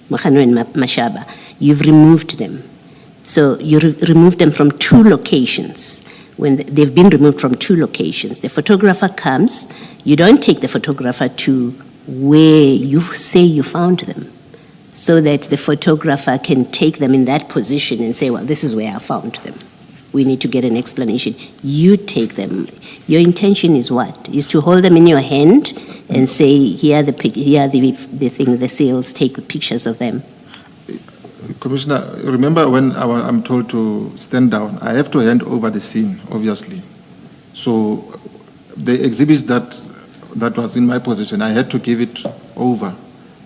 Mokgano and Mashaba, you've removed them. So you removed them from 2 locations. When they've been removed from 2 locations, the photographer comes, you don't take the photographer to where you say you found them, so that the photographer can take them in that position and say, well, this is where I found them. We need to get an explanation. You take them. Your intention is what? Is to hold them in your hand and say, here are the seals, take pictures of them. Commissioner, remember when I'm told to stand down, I have to hand over the scene, obviously. So the exhibits that was in my possession, I had to give it over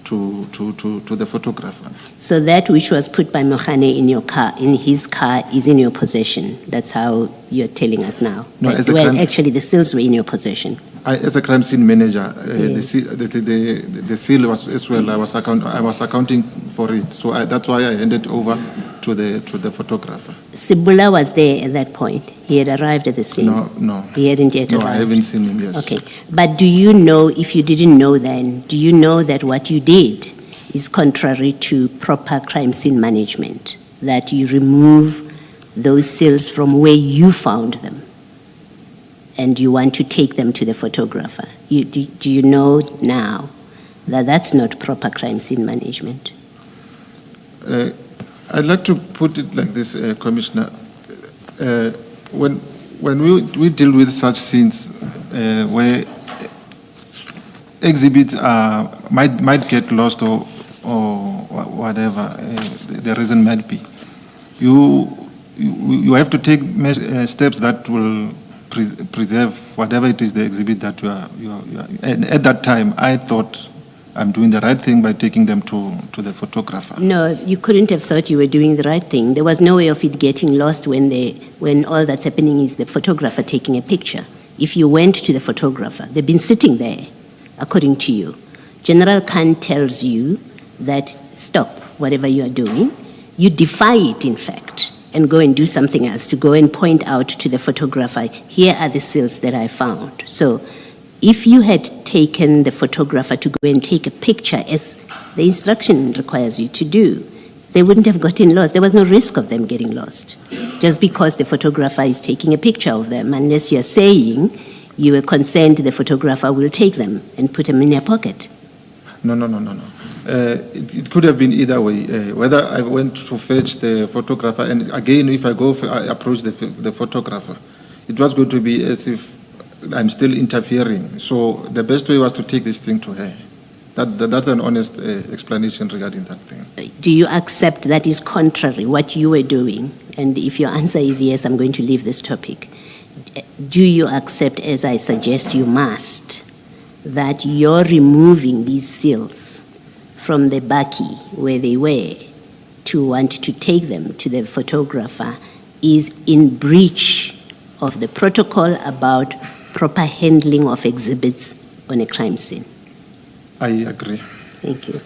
to the photographer. So that which was put by Mohane in your car, in his car, is in your possession. That's how you're telling us now. No, actually the seals were in your possession. As a crime scene manager, Yes. the seal was as well. I was accounting for it, so that's why I handed over to the photographer. Sibula was there at that point. He had arrived at the scene. No. He hadn't yet arrived. No, I haven't seen him. Yes. Okay, but do you know, if you didn't know then, do you know that what you did is contrary to proper crime scene management? That you remove those seals from where you found them, and you want to take them to the photographer. Do you know now that that's not proper crime scene management? I'd like to put it like this, Commissioner. When we deal with such scenes where exhibits might get lost or whatever the reason might be, you have to take steps that will preserve whatever it is the exhibit that you are. And at that time, I thought I'm doing the right thing by taking them to the photographer. No, you couldn't have thought you were doing the right thing. There was no way of it getting lost when all that's happening is the photographer taking a picture. If you went to the photographer, they've been sitting there, according to you. General Khan tells you that stop whatever you are doing. You defy it, in fact, and go and do something else, to go and point out to the photographer, here are the seals that I found. So if you had taken the photographer to go and take a picture, as the instruction requires you to do, they wouldn't have gotten lost. There was no risk of them getting lost, just because the photographer is taking a picture of them, unless you're saying you were concerned the photographer will take them and put them in your pocket. No. It could have been either way. Whether I went to fetch the photographer, and again, if I approach the photographer, it was going to be as if I'm still interfering. So the best way was to take this thing to her. That's an honest explanation regarding that thing. Do you accept that is contrary what you were doing? And if your answer is yes, I'm going to leave this topic. Do you accept, as I suggest you must, that you're removing these seals from the bakkie where they were to want to take them to the photographer is in breach of the protocol about proper handling of exhibits on a crime scene? I agree. Thank you.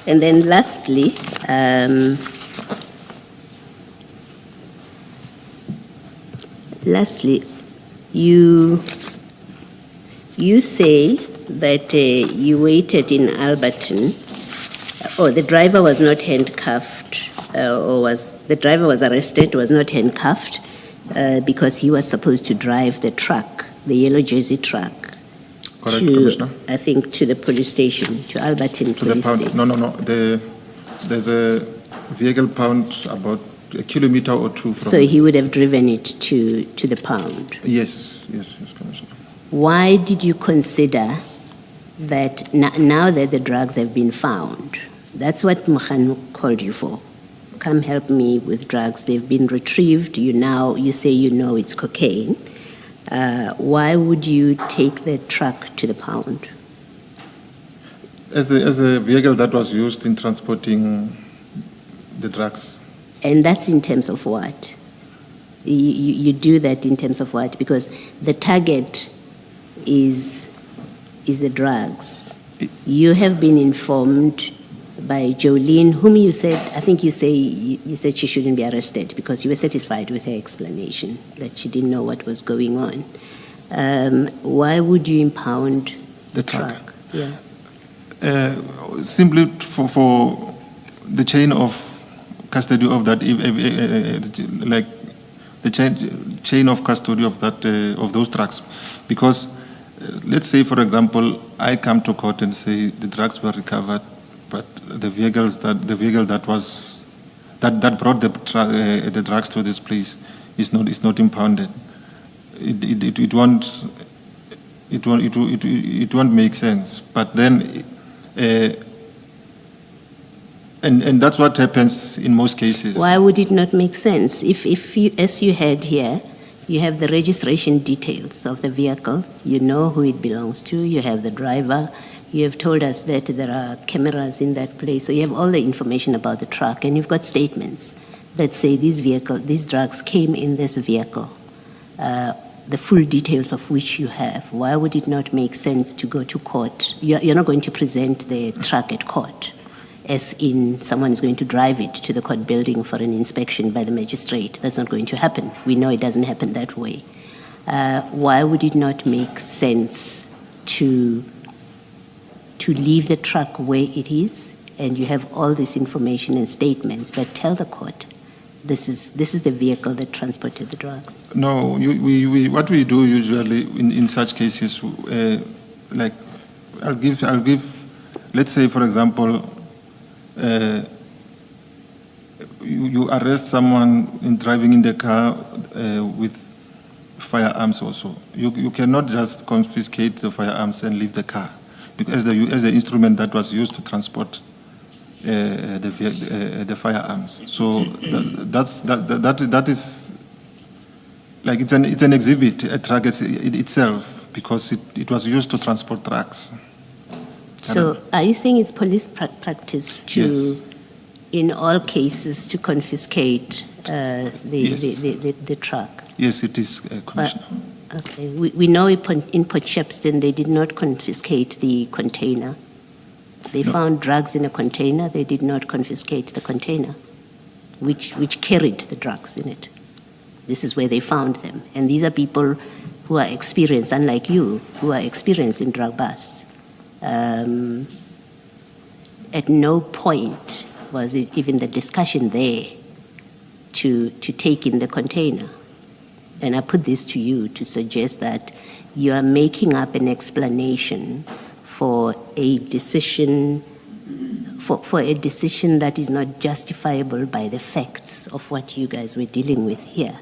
And then lastly, you say that you waited in Alberton. The driver was not handcuffed, the driver was arrested, was not handcuffed, because he was supposed to drive the truck, the yellow jersey truck. Correct, Commissioner. I think to the police station, to Alberton police station. No. There's a vehicle pound about a kilometer or two from. So he would have driven it to the pound. Yes, Commissioner. Why did you consider that now that the drugs have been found, that's what Mokgano called you for? Come help me with drugs. They've been retrieved. You say you know it's cocaine. Why would you take the truck to the pound? As a vehicle that was used in transporting the drugs. And that's in terms of what? You do that in terms of what? Because the target is the drugs. You have been informed by Jolene, whom you said, I think you said she shouldn't be arrested because you were satisfied with her explanation that she didn't know what was going on. Why would you impound The truck. Yeah. Simply for the chain of custody of that, like the chain of custody of that of those drugs, because let's say, for example, I come to court and say the drugs were recovered, but the vehicle that brought the drugs to this place is not impounded. It won't make sense. But then, and that's what happens in most cases. Why would it not make sense? If you, as you had here, you have the registration details of the vehicle, you know who it belongs to, you have the driver, you have told us that there are cameras in that place, so you have all the information about the truck, and you've got statements that say these drugs came in this vehicle, the full details of which you have. Why would it not make sense to go to court? You're not going to present the truck at court, as in someone is going to drive it to the court building for an inspection by the magistrate. That's not going to happen. We know it doesn't happen that way. Why would it not make sense to leave the truck where it is, and you have all this information and statements that tell the court this is the vehicle that transported the drugs? No, what we do usually in such cases, like I'll give, let's say, for example, you arrest someone in driving in the car with firearms also. You cannot just confiscate the firearms and leave the car, because as the instrument that was used to transport the firearms. So that is like it's an exhibit, a truck itself, because it was used to transport drugs. So are you saying it's police practice to, Yes. in all cases, to confiscate the truck? Yes, it is, Commissioner. Okay, we know in Port Shepstone they did not confiscate the container. They found drugs in a container. They did not confiscate the container, which carried the drugs in it. This is where they found them. And these are people who are experienced, unlike you, who are experienced in drug busts. At no point was it even the discussion there to take in the container. And I put this to you to suggest that you are making up an explanation for a decision that is not justifiable by the facts of what you guys were dealing with here.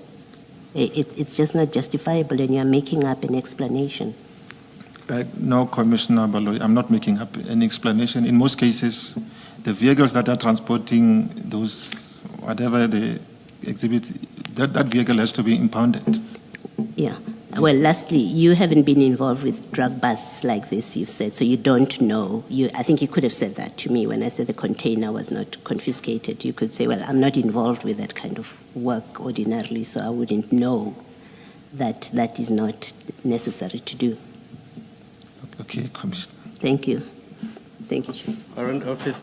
It's just not justifiable, and you're making up an explanation. No, Commissioner Baloyi, I'm not making up an explanation. In most cases, the vehicles that are transporting those, whatever the exhibit, that vehicle has to be impounded. Yeah. Well, lastly, you haven't been involved with drug busts like this, you've said, so you don't know. I think you could have said that to me when I said the container was not confiscated. You could say, well, I'm not involved with that kind of work ordinarily, so I wouldn't know that that is not necessary to do. Okay, Commissioner. Thank you. Thank you, Chair. Warrant Officer.